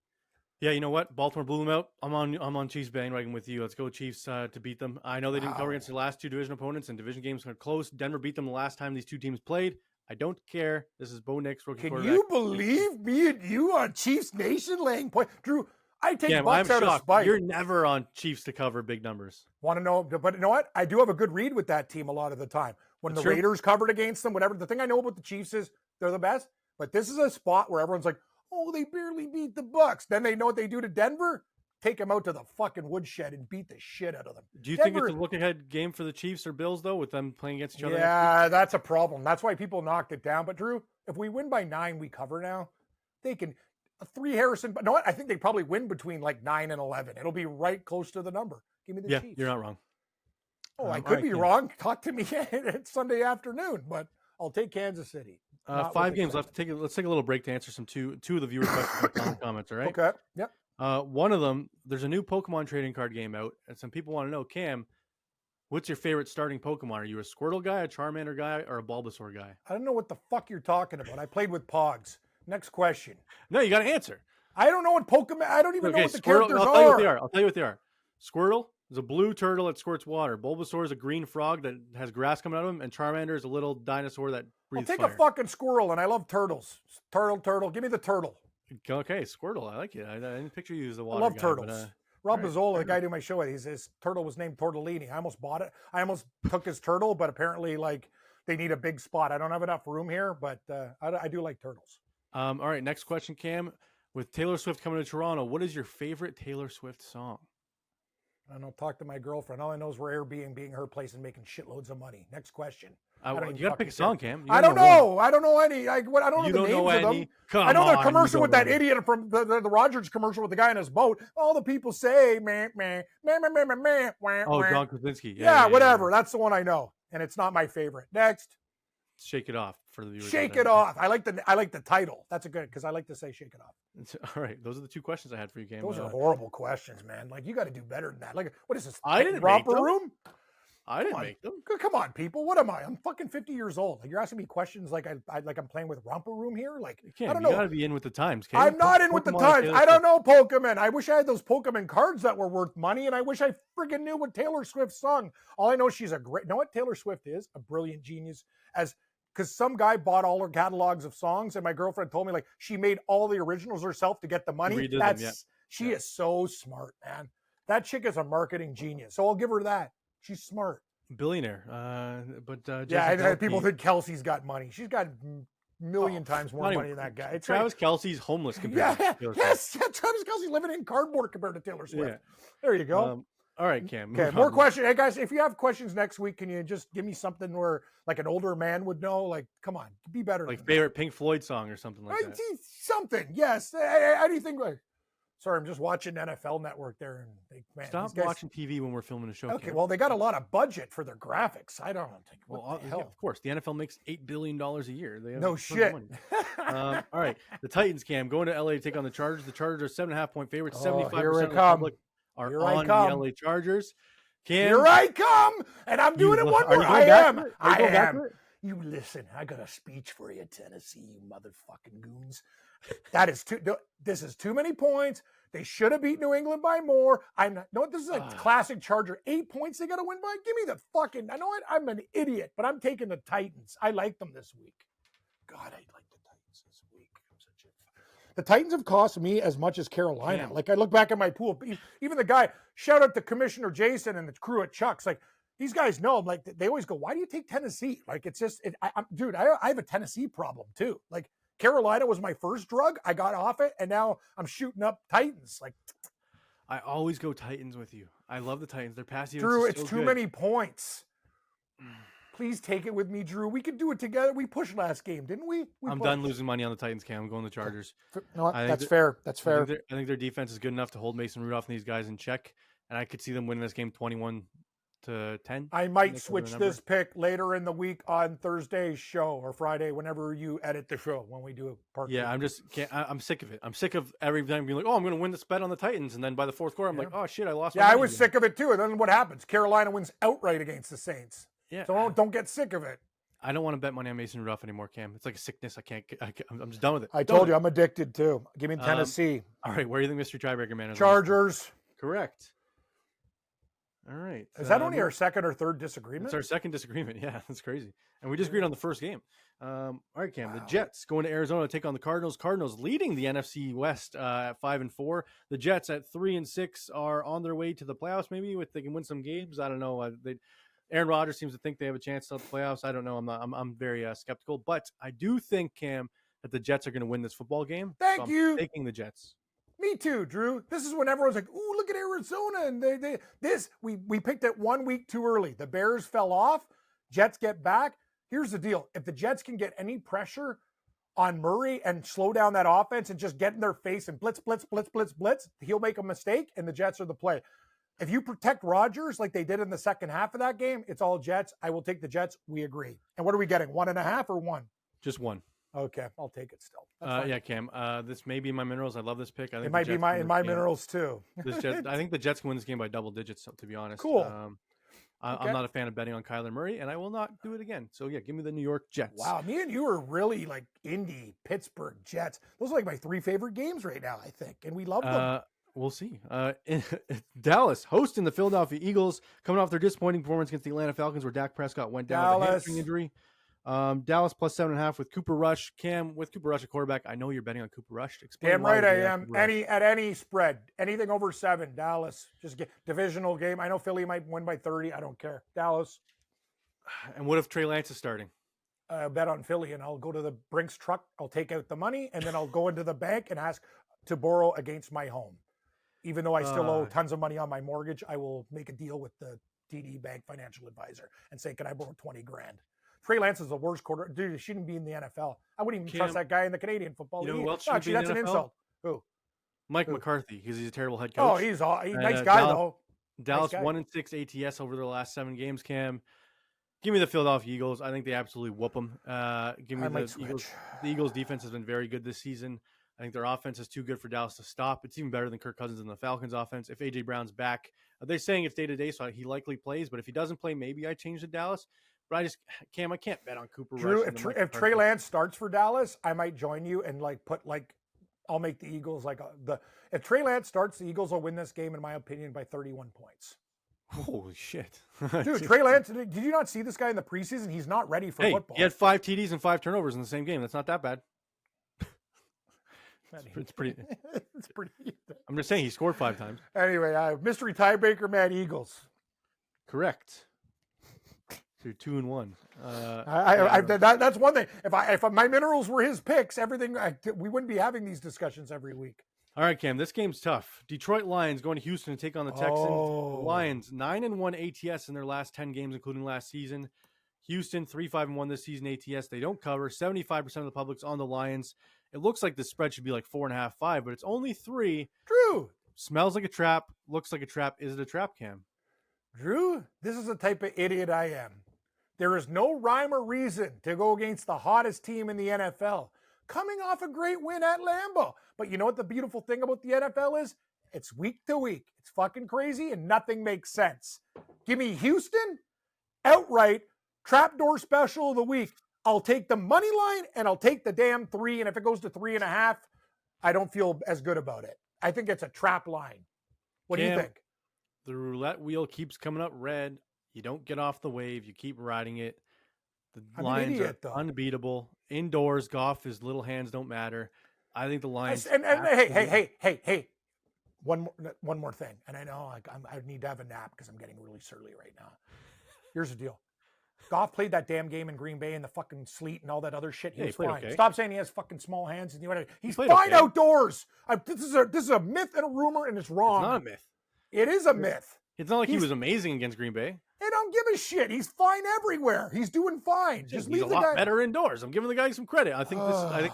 Yeah, you know what? Baltimore blew them out. I'm on Chiefs bandwagon with you. Let's go Chiefs to beat them. I know they didn't cover against their last 2 division opponents, and division games are close. Denver beat them the last time these 2 teams played. I don't care. This is Bo Nix, rookie quarterback. Can you believe me and you on Chiefs Nation laying point? Drew, I take Cam, Bucks out of spite. You're never on Chiefs to cover big numbers. Want to know? But you know what? I do have a good read with that team a lot of the time. When the Raiders covered against them, whatever. The thing I know about the Chiefs is they're the best. But this is a spot where everyone's like, oh, they barely beat the Bucks. Then they know what they do to Denver. Take them out to the fucking woodshed and beat the shit out of them. Do you think it's a look-ahead game for the Chiefs or Bills, though, with them playing against each other? Yeah, that's a problem. That's why people knocked it down. But, Drew, if we win by 9, we cover now. They can – 3 Harrison – but you know what? I think they probably win between like 9 and 11. It'll be right close to the number. Give me the Chiefs. Yeah, you're not wrong. Oh, I could be wrong. Talk to me it's Sunday afternoon, but I'll take Kansas City. 5 games left. Let's take a little break to answer some two of the viewer questions comments, all right? Okay, yep. One of them, there's a new Pokemon trading card game out, and some people want to know, Cam, what's your favorite starting Pokemon? Are you a Squirtle guy, a Charmander guy, or a Bulbasaur guy? I don't know what the fuck you're talking about. I played with Pogs. Next question. No, you got to answer. I don't know what Pokemon. I don't even know what the characters I'll are. tell you what they are. Squirtle is a blue turtle that squirts water. Bulbasaur is a green frog that has grass coming out of him, and Charmander is a little dinosaur that breathes fire. I'll take a fucking squirrel, and I love turtles. Turtle. Give me the turtle. Okay, Squirtle. I like it. I didn't picture you as a water I love guy, turtles. But, Rob Bizzola, the guy doing my show with, his turtle was named Tortellini. I almost bought it. I almost took his turtle, but apparently, like, they need a big spot. I don't have enough room here, but I do like turtles. All right, next question, Cam. With Taylor Swift coming to Toronto, what is your favorite Taylor Swift song? I don't know. Talk to my girlfriend. All I know is we're Airbnb being her place and making shitloads of money. Next question. You got to pick a song, Cam. I don't know. I don't know any. I don't know the names of them. I know the commercial with that idiot from the Rogers commercial with the guy in his boat. All the people say, meh, meh, meh, meh, meh, meh, meh, wah, oh, wah. John Krasinski. Yeah, whatever. Yeah. That's the one I know, and it's not my favorite. Next. Shake It Off for the viewers. Shake It Off. I like the title. That's a good because I like to say Shake It Off. All right, those are the 2 questions I had for you, Cam. Those are horrible questions, man. Like you got to do better than that. Like what is this? I didn't romper room. I didn't make them. Come on, people. What am I? I'm fucking 50 years old. Like you're asking me questions like I'm playing with romper room here. Like I don't know. You got to be in with the times, Cam. I'm not in with the times. I don't know Pokemon. I wish I had those Pokemon cards that were worth money, and I wish I friggin' knew what Taylor Swift sung. All I know is she's a great. Know what Taylor Swift is? A brilliant genius. Because some guy bought all her catalogs of songs, and my girlfriend told me like she made all the originals herself to get the money. She is so smart, man. That chick is a marketing genius. So I'll give her that. She's smart. Billionaire. People think Kelsey's got money. She's got a million times more money than that guy. It's Travis Kelsey's homeless compared to Taylor Swift. Travis Kelsey living in cardboard compared to Taylor Swift. Yeah. There you go. All right, Cam. Okay, more questions. Hey, guys, if you have questions next week, can you just give me something where, like, an older man would know? Like, come on, be better. Like favorite Pink Floyd song or something like that. Something, yes. Anything. Sorry, I'm just watching NFL Network there. And stop watching TV when we're filming a show. Okay, well, they got a lot of budget for their graphics. I don't think. Of course, the NFL makes $8 billion a year. They have no shit. All right, the Titans, Cam, going to LA to take on the Chargers. The Chargers are 7.5-point favorites. 75% here of the public are on the LA Chargers. Cam, here I come, and I'm doing it one more. I am. You listen, I got a speech for you, Tennessee, you motherfucking goons. This is too many points. They should have beat New England by more. This is a classic Charger. 8 points they got to win by? Give me the fucking, I know what? I'm an idiot, but I'm taking the Titans. I like them this week. God, I like the Titans this week. The Titans have cost me as much as Carolina. Like, I look back at my pool. Even the guy, shout out to Commissioner Jason and the crew at Chuck's, like, these guys know, like, they always go, why do you take Tennessee? Like, it's just, dude, I have a Tennessee problem, too. Like, Carolina was my first drug. I got off it, and now I'm shooting up Titans. Like, I always go Titans with you. I love the Titans. Their pass defense Drew, is it's so too good. many points. Please take it with me, Drew. We could do it together. We pushed last game, didn't we? I'm done losing money on the Titans, Cam. I'm going to the Chargers. No, that's fair. That's fair. I think their defense is good enough to hold Mason Rudolph and these guys in check, and I could see them winning this game 21-17. to 10. I might switch this pick later in the week on Thursday's show or Friday, whenever you edit the show when we do a part. Yeah, I'm sick of it. I'm sick of every time being like, oh, I'm going to win this bet on the Titans, and then by the fourth quarter, I'm like, oh shit, I lost. Yeah, I was sick of it too. And then what happens? Carolina wins outright against the Saints. Yeah. So don't get sick of it. I don't want to bet money on Mason Rudolph anymore, Cam. It's like a sickness. I'm just done with it. I told you, I'm addicted too. Give me Tennessee. All right, where do you think mystery tiebreaker man is? Chargers. Correct. All right. Is that only our second or third disagreement? It's our second disagreement. Yeah, that's crazy. And we disagreed on the first game. All right, Cam. Wow. The Jets going to Arizona to take on the Cardinals. Cardinals leading the NFC West at 5-4. The Jets at 3-6 are on their way to the playoffs. Maybe if they can win some games. I don't know. Aaron Rodgers seems to think they have a chance to the playoffs. I don't know. I'm very skeptical, but I do think, Cam, that the Jets are going to win this football game. Thank you. Taking the Jets. Me too, Drew. This is when everyone's like, "Ooh, look at Arizona!" And we picked it 1 week too early. The Bears fell off. Jets get back. Here's the deal: if the Jets can get any pressure on Murray and slow down that offense and just get in their face and blitz, he'll make a mistake, and the Jets are the play. If you protect Rodgers like they did in the second half of that game, it's all Jets. I will take the Jets. We agree. And what are we getting? 1.5 or 1? Just 1. Okay, I'll take it still. Yeah, Cam. This may be in my minerals. I love this pick. I think it might be in my minerals too. I think the Jets can win this game by double digits, to be honest. Cool. I'm not a fan of betting on Kyler Murray, and I will not do it again. So, yeah, give me the New York Jets. Wow, me and you are really like Indy, Pittsburgh, Jets. Those are like my 3 favorite games right now, I think, and we love them. We'll see. Dallas hosting the Philadelphia Eagles, coming off their disappointing performance against the Atlanta Falcons, where Dak Prescott went down with a hamstring injury. Dallas plus 7.5 with Cooper Rush. Cam, with Cooper Rush at quarterback, I know you're betting on Cooper Rush. Explain Damn right I am. At any spread, anything over 7, Dallas. Just get divisional game. I know Philly might win by 30. I don't care. Dallas. And what if Trey Lance is starting? Bet on Philly, and I'll go to the Brinks truck. I'll take out the money, and then I'll go into the bank and ask to borrow against my home. Even though I still owe tons of money on my mortgage, I will make a deal with the TD Bank financial advisor and say, can I borrow 20 grand? Trey Lance is the worst quarter. Dude, he shouldn't be in the NFL. I wouldn't even trust that guy in the Canadian Football League. You know who else Actually, that's an insult. Who? Mike McCarthy, because he's a terrible head coach. Oh, he's a nice guy, though. Dallas 1-6 ATS over their last 7 games, Cam. Give me the Philadelphia Eagles. I think they absolutely whoop them. Give me the Eagles. The Eagles' defense has been very good this season. I think their offense is too good for Dallas to stop. It's even better than Kirk Cousins and the Falcons' offense. If A.J. Brown's back, they're saying it's day-to-day, so he likely plays. But if he doesn't play, maybe I change to Dallas. But I can't bet on Cooper Drew, Rush. If Trey Lance starts for Dallas, I might join you and I'll make the Eagles if Trey Lance starts, the Eagles will win this game, in my opinion, by 31 points. Holy shit. Dude, Trey Lance, did you not see this guy in the preseason? He's not ready for football. He had 5 TDs and 5 turnovers in the same game. That's not that bad. It's pretty. It's pretty. I'm just saying he scored 5 times. Anyway, mystery tiebreaker, man, Eagles. Correct. So you're 2-1. That's one thing. If my minerals were his picks, everything we wouldn't be having these discussions every week. All right, Cam. This game's tough. Detroit Lions going to Houston to take on the Texans. The Lions 9-1 ATS in their last 10 games, including last season. Houston 3-5-1 this season ATS. They don't cover. 75% of the public's on the Lions. It looks like the spread should be like 4.5, 5, but it's only 3. Drew. Smells like a trap. Looks like a trap. Is it a trap, Cam? Drew, this is the type of idiot I am. There is no rhyme or reason to go against the hottest team in the NFL, coming off a great win at Lambeau. But you know what the beautiful thing about the NFL is? It's week to week. It's fucking crazy and nothing makes sense. Give me Houston, outright, trapdoor special of the week. I'll take the money line and I'll take the damn 3. And if it goes to 3.5, I don't feel as good about it. I think it's a trap line. What do you think? The roulette wheel keeps coming up red. You don't get off the wave. You keep riding it. The Lions are unbeatable. Indoors, Goff, his little hands don't matter. I think the Lions. And hey. One more thing. And I know I need to have a nap because I'm getting really surly right now. Here's the deal. Goff played that damn game in Green Bay in the fucking sleet and all that other shit. He was fine. Okay. Stop saying he has fucking small hands. He's fine outdoors. This is a myth and a rumor, and it's wrong. It's not a myth. It is a myth. It's not like he was amazing against Green Bay. They don't give a shit. He's fine everywhere. He's doing fine. Just leave the guy. He's a lot better indoors. I'm giving the guy some credit. I think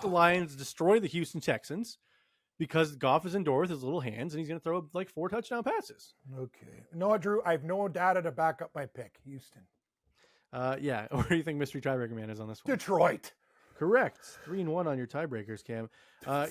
the Lions destroy the Houston Texans. because Goff is indoor with his little hands, and he's going to throw like 4 touchdown passes. Okay. No, Drew, I have no data to back up my pick. Houston. Yeah. Where do you think Mystery Tiebreaker Man is on this one? Detroit. Correct. 3-1 on your tiebreakers, Cam.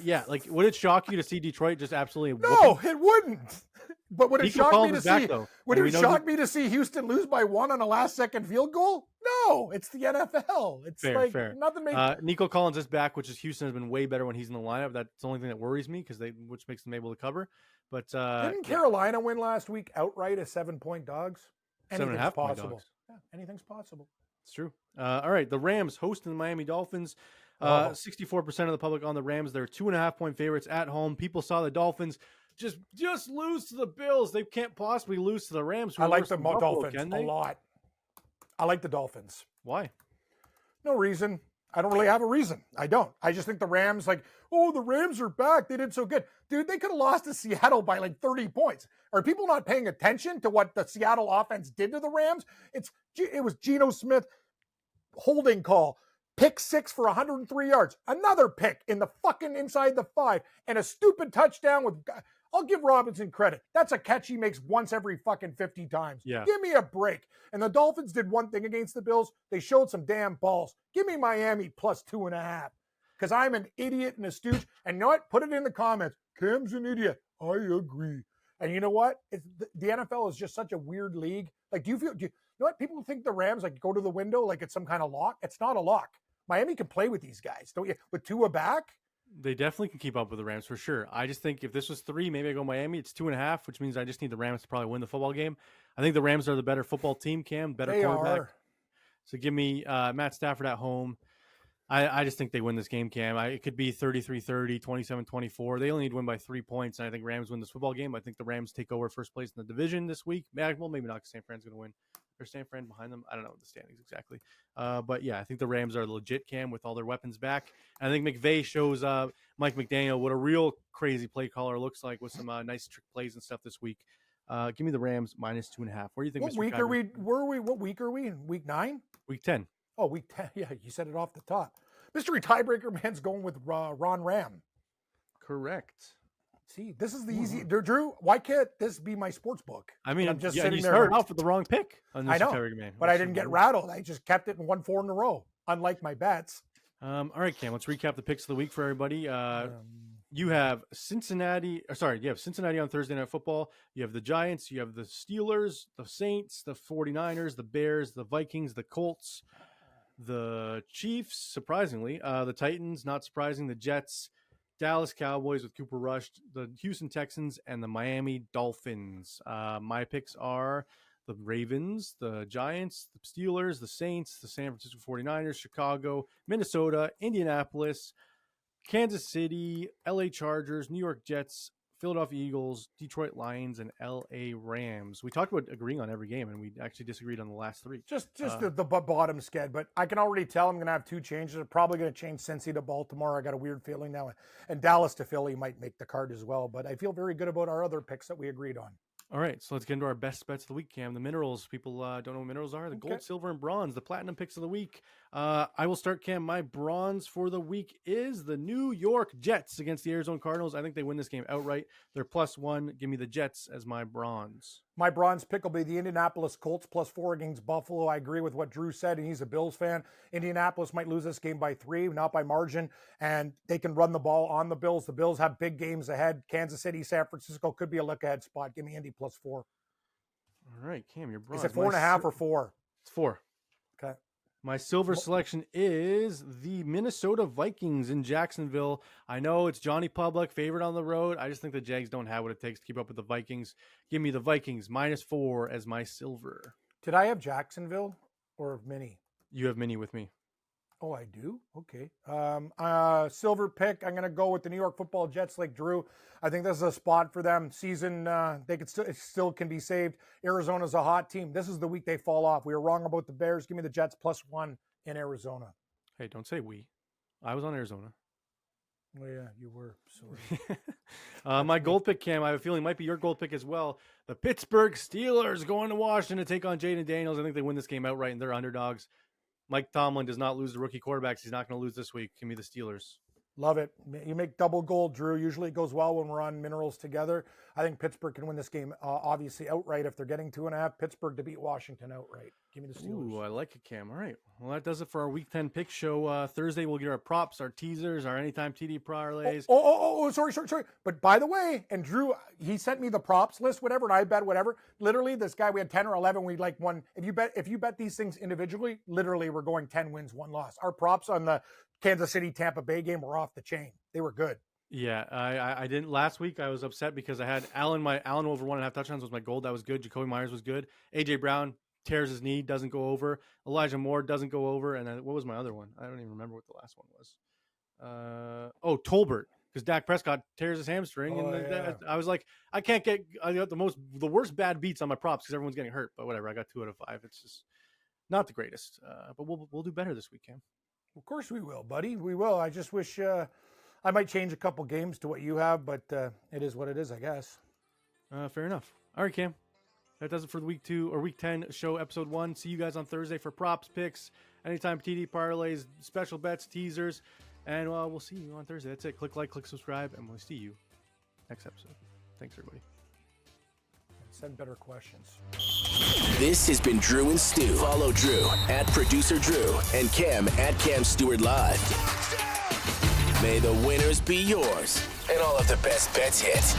Yeah. Like, would it shock you to see Detroit just absolutely? No, it wouldn't. But would it Nico shock me Collins to is back, see? though, Would and it we know shock me to see Houston lose by 1 on a last-second field goal? No, it's the NFL. It's fair. Nothing makes. Nico Collins is back, which is Houston has been way better when he's in the lineup. That's the only thing that worries me which makes them able to cover. But Didn't Carolina win last week outright as 7-point dogs? 7.5 point possible. dogs. Yeah, anything's possible. It's true. All right, the Rams hosting the Miami Dolphins. 64% of the public on the Rams. They're 2.5-point favorites at home. People saw the Dolphins just lose to the Bills. They can't possibly lose to the Rams. I like the Dolphins a lot. I like the Dolphins. Why? No reason. I don't really have a reason. I don't. I just think the Rams, the Rams are back. They did so good. Dude, they could have lost to Seattle by 30 points. Are people not paying attention to what the Seattle offense did to the Rams? It was Geno Smith holding call. Pick 6 for 103 yards. Another pick in the fucking inside the 5. And a stupid touchdown with... I'll give Robinson credit. That's a catch he makes once every fucking 50 times. Yeah. Give me a break. And the Dolphins did one thing against the Bills. They showed some damn balls. Give me Miami plus 2.5. Because I'm an idiot and a stooge. And you know what? Put it in the comments. Cam's an idiot. I agree. And you know what? The NFL is just such a weird league. Do you know what? People think the Rams go to the window like it's some kind of lock. It's not a lock. Miami can play with these guys, don't you? With Tua back? They definitely can keep up with the Rams for sure. I just think if this was 3, maybe I go Miami. It's 2.5, which means I just need the Rams to probably win the football game. I think the Rams are the better football team, Cam, better quarterback. So give me Matt Stafford at home. I just think they win this game, Cam. It could be 33-30, 27-24. They only need to win by 3 points, and I think Rams win this football game. I think the Rams take over first place in the division this week. Well, maybe not because San Fran's going to win. Or San Fran behind them. I don't know the standings exactly. But yeah, I think the Rams are legit, Cam, with all their weapons back. And I think McVay shows Mike McDaniel what a real crazy play caller looks like with some nice trick plays and stuff this week. Give me the Rams minus 2.5. Where do you think? What week are we in? Week 9? Week 10. Oh, week 10. Yeah, you said it off the top. Mystery Tiebreaker Man's going with Ron Ram. Correct. See, this is the easy. Drew, why can't this be my sports book? I mean, I'm just you sitting there. started off with the wrong pick. On I know, Man. but I didn't get rattled. I just kept it and won 4 in a row, unlike my bets. All right, Cam, let's recap the picks of the week for everybody. You have Cincinnati on Thursday Night Football. You have the Giants. You have the Steelers, the Saints, the 49ers, the Bears, the Vikings, the Colts, the Chiefs, surprisingly, the Titans, not surprising, the Jets, Dallas Cowboys with Cooper Rush, the Houston Texans, and the Miami Dolphins. My picks are the Ravens, the Giants, the Steelers, the Saints, the San Francisco 49ers, Chicago, Minnesota, Indianapolis, Kansas City, LA Chargers, New York Jets, Philadelphia Eagles, Detroit Lions, and LA Rams. We talked about agreeing on every game, and we actually disagreed on the last 3. Just the bottom sked, but I can already tell I'm going to have 2 changes. I'm probably going to change Cincy to Baltimore. I got a weird feeling now. And Dallas to Philly might make the card as well, but I feel very good about our other picks that we agreed on. All right, so let's get into our best bets of the week, Cam. The minerals, people don't know what minerals are. The gold, silver, and bronze, the platinum picks of the week. I will start, Cam. My bronze for the week is the New York Jets against the Arizona Cardinals. I think they win this game outright. They're +1. Give me the Jets as my bronze. My bronze pick will be the Indianapolis Colts +4 against Buffalo. I agree with what Drew said, and he's a Bills fan. Indianapolis might lose this game by 3, not by margin, and they can run the ball on the Bills. The Bills have big games ahead. Kansas City, San Francisco could be a look-ahead spot. Give me Indy +4. All right, Cam, your bronze. Is it 4.5 or 4? It's 4. Okay. My silver selection is the Minnesota Vikings in Jacksonville. I know it's Johnny Public, favorite on the road. I just think the Jags don't have what it takes to keep up with the Vikings. Give me the Vikings -4 as my silver. Did I have Jacksonville or Mini? You have Mini with me. Oh, I do? Okay. Silver pick, I'm going to go with the New York Football Jets like Drew. I think this is a spot for them. Season, they could still can be saved. Arizona's a hot team. This is the week they fall off. We were wrong about the Bears. Give me the Jets +1 in Arizona. Hey, don't say we. I was on Arizona. Oh, yeah, you were. Sorry. My gold pick, Cam, I have a feeling might be your gold pick as well. The Pittsburgh Steelers going to Washington to take on Jaden Daniels. I think they win this game outright, and they're underdogs. Mike Tomlin does not lose the rookie quarterbacks. He's not going to lose this week. Give me the Steelers. Love it. You make double gold, Drew. Usually it goes well when we're on minerals together. I think Pittsburgh can win this game, obviously outright. If they're getting 2.5, Pittsburgh to beat Washington outright. Give me the Steelers. Ooh, I like it, Cam. All right. Well, that does it for our Week 10 pick show. Thursday, we'll get our props, our teasers, our anytime TD parlays. Sorry. But by the way, and Drew, he sent me the props list, whatever, and I bet whatever. Literally, this guy, we had 10 or 11. We like won. If you bet these things individually, literally, we're going 10 wins, 1 loss. Our props on the Kansas City Tampa Bay game were off the chain. They were good. Yeah, I didn't last week. I was upset because I had Allen over 1.5 touchdowns was my gold. That was good. Jacoby Myers was good. AJ Brown tears his knee, doesn't go over. Elijah Moore doesn't go over. And then what was my other one? I don't even remember what the last one was. Tolbert, because Dak Prescott tears his hamstring, I was like, I got the worst bad beats on my props because everyone's getting hurt. But whatever, I got 2 out of 5. It's just not the greatest. But we'll do better this week, Cam. Of course we will, buddy. We will. I just wish I might change a couple games to what you have, but it is what it is, I guess. Fair enough. All right, Cam. That does it for the Week 2 or Week 10 show, Episode 1. See you guys on Thursday for props, picks, anytime TD parlays, special bets, teasers, and we'll see you on Thursday. That's it. Click like, click subscribe, and we'll see you next episode. Thanks, everybody. Send better questions. This has been Drew and Stu. Follow Drew at Producer Drew and Cam at Cam Stewart Live. May the winners be yours and all of the best bets hit.